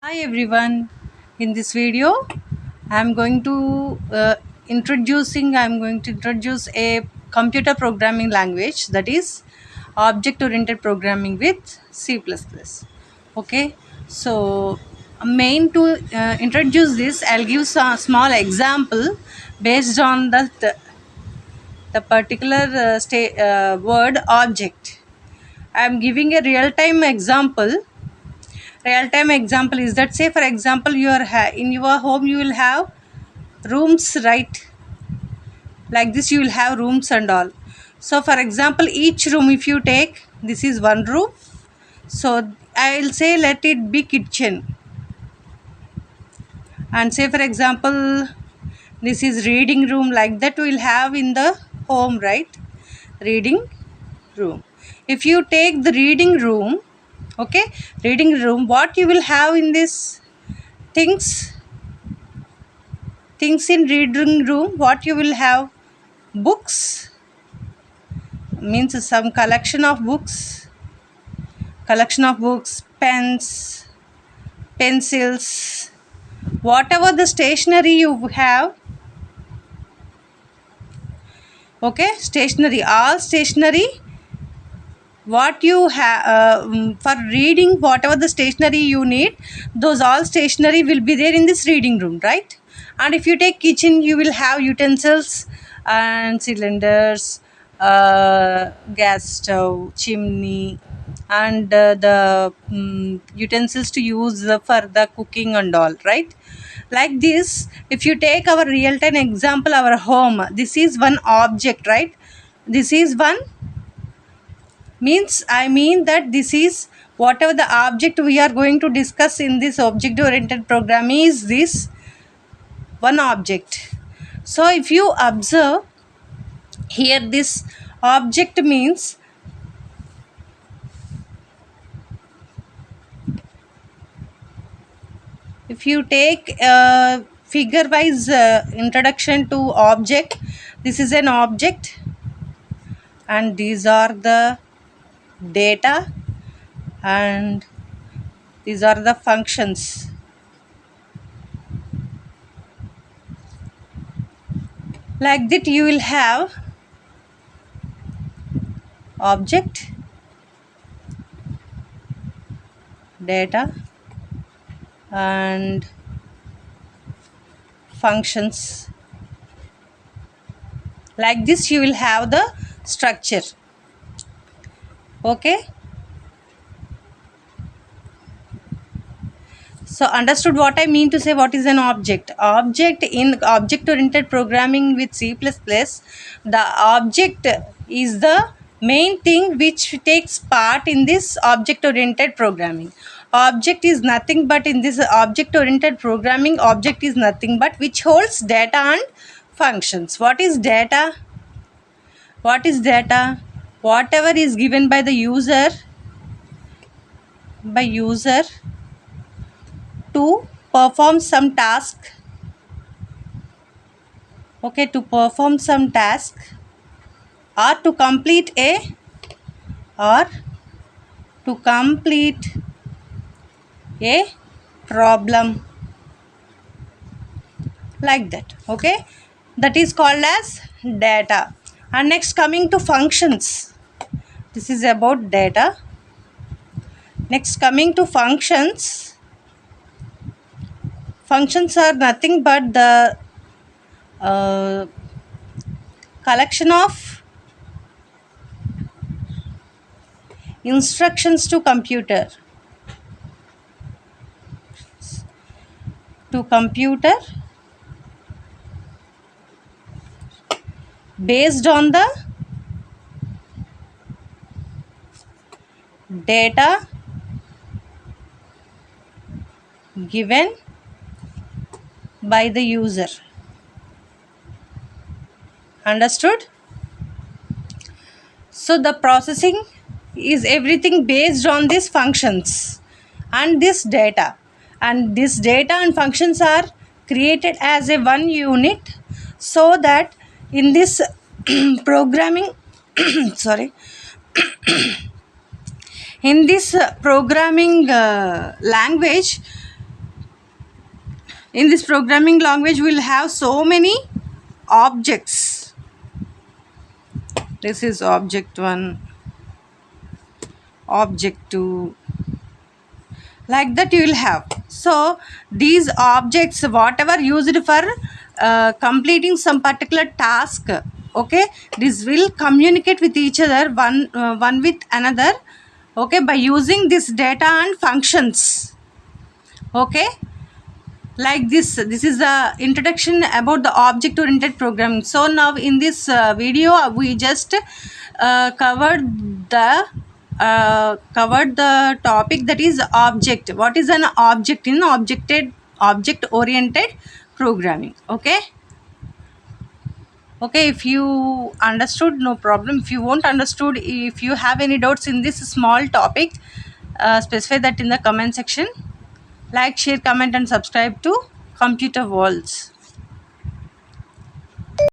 Hi everyone. In this video, I'm going to introduce a computer programming language, that is object oriented programming with C++. Okay, so main to introduce this, I'll give some small example based on the particular word object. I'm giving a real time example. Real time example is that, say for example, in your home you will have rooms, right? Like this you will have rooms and all. So for example, each room, if you take, this is one room, so I'll say let it be kitchen, and say for example this is reading room. Like that we'll have in the home, right? Reading room. If you take the reading room, okay, reading room, what you will have in this things, in reading room, what you will have? Books, means some collection of books, pens, pencils, whatever the stationery you have. Okay, stationery, all stationery, what you have for reading, whatever the stationery you need, those all stationery will be there in this reading room, right? And if you take kitchen, you will have utensils and cylinders, gas stove, chimney, and the utensils to use for the cooking and all, right? Like this, if you take our real time example, our home, this is one object, right? This is one, means I mean that this is whatever the object we are going to discuss in this object oriented programming is this one object. So if you observe here, this object means, if you take a figure wise introduction to object, this is an object and these are the data and these are the functions. Like that you will have object, data and functions. Like this you will have the structure. Okay, so understood what I mean to say? What is an object? Object, in object oriented programming with C++, the object is the main thing which takes part in this object oriented programming. Object is nothing but, in this object oriented programming, object is nothing but which holds data and functions. What is data? What is data? Whatever is given by the user, to perform some task. Okay, to perform some task, or to complete or to complete a problem, like that. Okay, that is called as data. And next, coming to functions, this is about data. Next, coming to functions, functions are nothing but the collection of instructions to computer, based on the data given by the user. Understood? So the processing is everything based on these functions and this data, and this data and functions are created as a one unit, so that in this programming sorry, in this programming language, In this programming language, we will have so many objects. This is object 1, object 2, like that you will have. So these objects, whatever used for completing some particular task, okay, this will communicate with each other, one with another, okay, by using this data and functions. Okay, like this is the introduction about the object oriented programming. So now in this video we just covered the topic, that is object. What is an object in object oriented programming? Okay, okay, if you understood, no problem. If you won't understood, if you have any doubts in this small topic, specify that in the comment section. Like, share, comment and subscribe to Computer Worlds.